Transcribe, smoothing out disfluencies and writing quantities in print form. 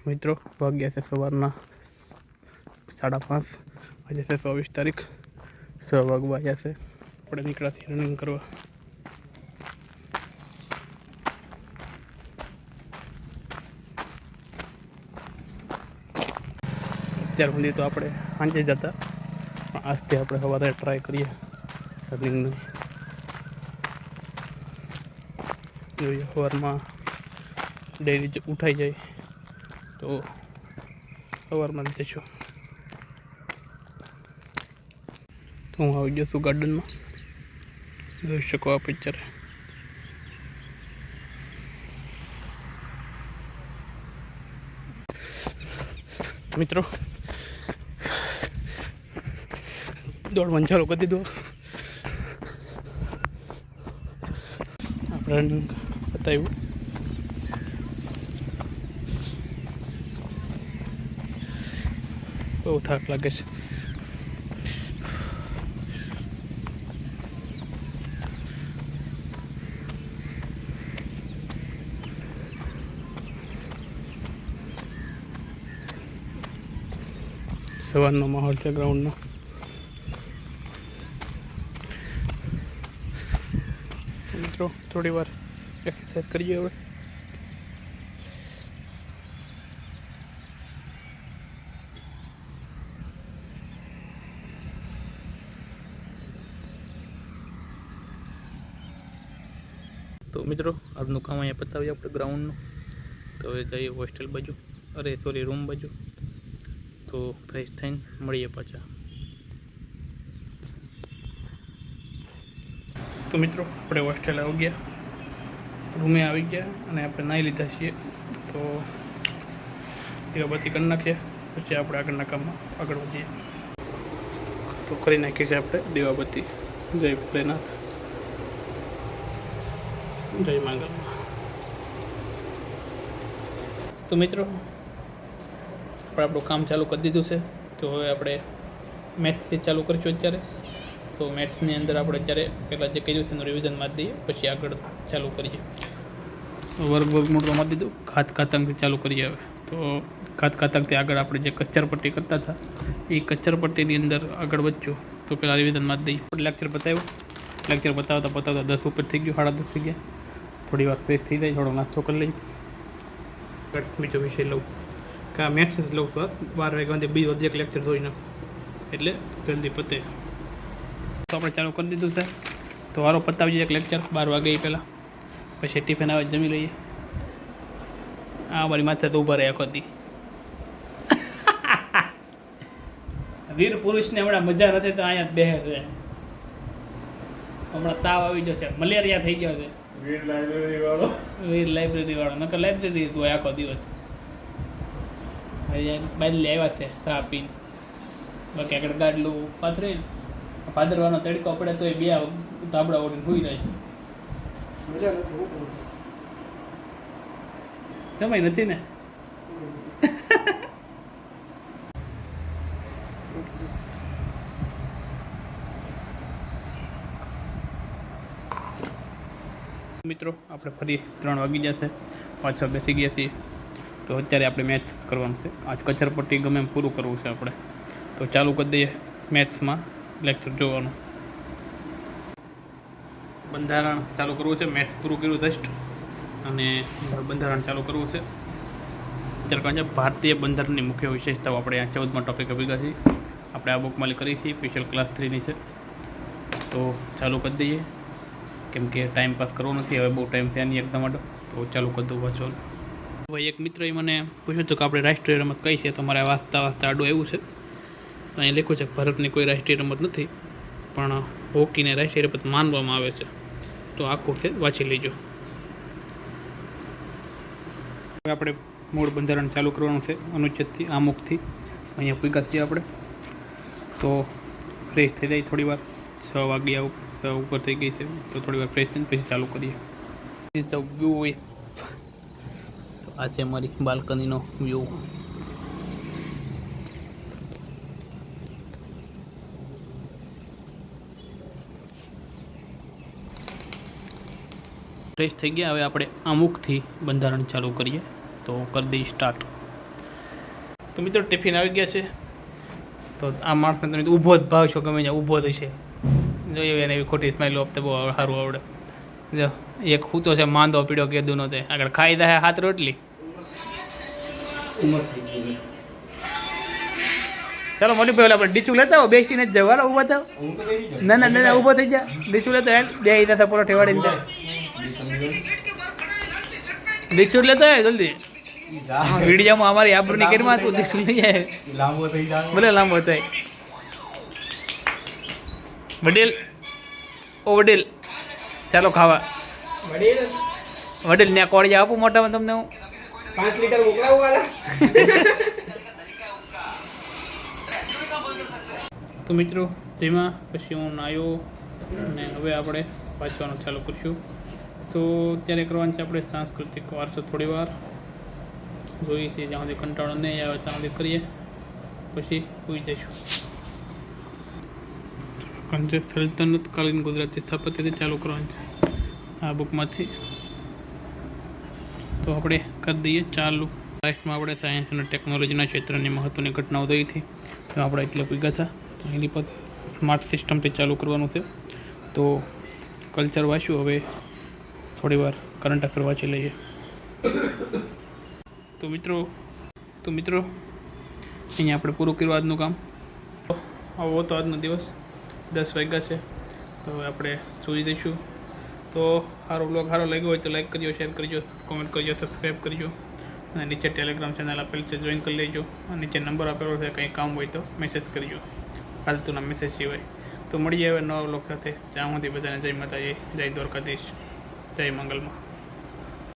મિત્રો વાગ્યા છે સવારના 5:30. આજે છે 24 તારીખ. 6 વાગવા આવ્યા છે. આપણે નીકળ્યા રનિંગ કરવા. અત્યાર સુધી તો આપણે સાંજે જતા, પણ આજથી આપણે સવારે ટ્રાય કરીએ રનિંગની. જોઈએ સવારમાં ડેરી ઉઠાઈ જાય તો સવારમાં જ જઈશું. તો હું આવી ગયો છું ગાર્ડનમાં. જોઈ શકો આ પિક્ચર. મિત્રો દોડવાનું ચાલુ કરી દીધું. આપણે રનિંગ બતાવ્યું. બહુ થાક લાગે છે. સવારનો માહોલ છે ગ્રાઉન્ડનો. મિત્રો થોડી વાર એક્સરસાઇઝ કરીએ હવે. તો મિત્રો આજનું કામ અહીંયા પતાવીએ આપણે ગ્રાઉન્ડનું. તો હવે જઈએ હોસ્ટેલ બાજુ, રૂમ બાજુ. તો ફ્રેશ થઈને મળીએ પાછા. તો મિત્રો આપણે હોસ્ટેલ આવી ગયા, રૂમે આવી ગયા અને આપણે નાહી લીધા છીએ. તો દીવાબત્તી કરી નાખીએ, પછી આપણે આગળના કામમાં આગળ વધીએ. તો કરી નાખીએ છીએ આપણે દીવાબત્તી. જય ભોલેનાથ, જય માંગલમાં. તો મિત્રો આપણું કામ ચાલુ કરી દીધું છે. તો હવે આપણે મેથ્સથી ચાલુ કરીશું અત્યારે. તો મેથ્સની અંદર આપણે અત્યારે પહેલાં જે કર્યું છે એનું રિવિઝન મારી દઈએ, પછી આગળ ચાલુ કરીએ. વર્ગમૂળ તો મારી દીધું. ઘાતકથી ચાલુ કરીએ હવે. તો ઘાતકથી આગળ આપણે જે કચ્ચર પટ્ટી કરતા હતા એ કચ્ચર પટ્ટીની અંદર આગળ વધશું. તો પહેલાં રિવિઝન મારી દઈએ. લેક્ચર બતાવ્યો. લેક્ચર બતાવતા 10 ઉપર થઈ ગયું, 10:30 થઈ ગયા. થોડી વાર ફ્રેશ થઈ જાય, થોડો નાસ્તો કરી લઈએ. બીજો વિષય લઉં કે આ મેથ્સ જ લઉં છું. 12 વાગ્યા બીજો એક લેક્ચર જોઈ નાખું એટલે જલ્દી પતે. તો આપણે ચાલુ કરી દીધું છે. તો વારો પતાવીએ એક લેક્ચર 12 વાગે પહેલાં. પછી ટિફિન આવે જમી લઈએ. આ અમારી માથે તો ઊભા રહે આખો દી. વીર પુરુષને હમણાં મજા નથી તો અહીંયા જ બેસે છે. હમણાં તાવ આવી જશે, મલેરિયા થઈ ગયો છે. વીર લાઇબ્રેરી વાળો નકર લાઇબ્રેરી હતું આખો દિવસ. બાદલી આવ્યા છે ચા પીને. બાકી આગળ ગાડલું પાથરી ભાદરવાનો તડકો પડે તો એ બે ધાબળા ઓઢીને સુઈ જાય. સમય નથી ને. મિત્રો આપણે ફરી 3 વાગી ગયા છે, પાછળ બેસી ગયા છીએ. તો અત્યારે આપણે મેથ્સ કરવાનું છે. આજ કચરપટ્ટી ગમે એમ પૂરું કરવું છે આપણે. તો ચાલુ કરી દઈએ મેથ્સમાં લેક્ચર જોવાનું. બંધારણ ચાલુ કરવું છે. મેથ્સ પૂરું કર્યું જસ્ટ અને બંધારણ ચાલુ કરવું છે. અત્યારે કહે છે ભારતીય બંધારણની મુખ્ય વિશેષતાઓ. આપણે આ 14માં ટોપિક ભેગા છીએ. આપણે આ બુકમાં કરી છીએ, સ્પેશિયલ ક્લાસ 3ની છે. તો ચાલુ કરી દઈએ, કેમ કે ટાઈમ પાસ કરવો નથી હવે. બહુ ટાઈમ થયા નહીં એકદમ માટે. તો ચાલુ કરી દઉં વાંચો. ભાઈ એક મિત્રએ મને પૂછ્યું હતું કે આપણે રાષ્ટ્રીય રમત કઈ છે. તો મારે વાંચતા આડું એવું છે. તો અહીં લખ્યું છે ભારતની કોઈ રાષ્ટ્રીય રમત નથી, પણ હોકીને રાષ્ટ્રીય રમત માનવામાં આવે છે. તો આખું છે વાંચી લેજો. હવે આપણે મૂળ બંધારણ ચાલુ કરવાનું છે અનુચ્છેદથી, આમુખથી. અહીંયા પૂગા છીએ આપણે. તો ફ્રેશ થઈ જાય થોડી વાર. 6 વાગ્યા 6 ઉપર થઈ ગઈ છે. તો થોડી વાર ફ્રેશ થઈને પછી ચાલુ કરીએ. વ્યૂ આ છે અમારી બાલ્કનીનો વ્યૂ. ફ્રેશ થઈ ગયા. હવે આપણે આમુખથી બંધારણ ચાલુ કરીએ. તો કરી દઈએ સ્ટાર્ટ. તો મિત્રો ટિફિન આવી ગયા છે. તો આ માણસને તમે ઊભો જ ભાવ છો, ગમે ત્યાં ઊભો થશે. જો એને એવી ખોટી સ્માઈલ આપતે બહુ સારું આવડે. જો એક હું તો છે માંદો પીડ્યો કીધું નો તે આગળ ખાઈ દે હાથ રોટલી. ચાલો મોટી ભાઈ આપણે ડીચું લેતા આવો, બેસીને જ જાવ. હાલો ઊભો થાવ. ના ના ના ઊભો થઈ જા. ડીચું લેતા હાલ, બે ત્યાં પોલો ઠેવાડીને જાય. ડીચું લેતા હોય જલ્દી. વિડીયોમાં અમારી આબરૂની કેરમાં તું ડીચું લઈ જાય. ભલે લાંબો થાય. વડીલ ઓ વડીલ ચાલો ખાવા. વડીલ ત્યાં કોળિયા આપું મોટામાં તમને હું 5 લીટર મોકલાવું વાલા. તો મિત્રો જેમાં પછી હું નાયો અને હવે આપણે વાંચવાનું ચાલુ કરીશું. તો ત્યારે કરવાનું છે આપણે સાંસ્કૃતિક વારસો. થોડી વાર જોઈએ છીએ, જ્યાં સુધી કંટાળો નહીં આવે ત્યાં સુધી કરીએ, પછી સુઈ જઈશું. સલ્તનતકાલીન ગુજરાતી સ્થાપત્યથી ચાલુ કરવાનું છે આ બુકમાંથી. તો આપણે કરી દઈએ ચાલુ. લાસ્ટમાં આપણે સાયન્સ અને ટેકનોલોજીના ક્ષેત્રની મહત્ત્વની ઘટનાઓ થઈ હતી, તો આપણે એટલે ભેગા હતા. તો એની પર સ્માર્ટ સિસ્ટમથી ચાલુ કરવાનું છે. તો કલ્ચર વાંચ્યું, હવે થોડી વાર કરંટ અફેર વાંચી લઈએ. તો મિત્રો અહીંયા આપણે પૂરું કર્યું આજનું કામ. આવો તો આજનો દિવસ 10 વાગ્યા છે, તો હવે આપણે સૂઈ જઈશું. તો સારો બ્લોગ સારો લાગ્યો હોય તો લાઈક કરજો, શેર કરજો, કોમેન્ટ કરજો, સબસ્ક્રાઈબ કરજો અને નીચે ટેલિગ્રામ ચેનલ આપેલ છે, જોઈન કરી લેજો. અને નીચે નંબર આપેલો છે, કંઈ કામ હોય તો મેસેજ કરજો, ફાલતુના મેસેજ સિવાય. તો મળીએ હવે નવા બ્લોગ સાથે. જ્યાં સુધી બધાને જય માતાજી, જય દ્વારકાધીશ, જય મંગલમાં.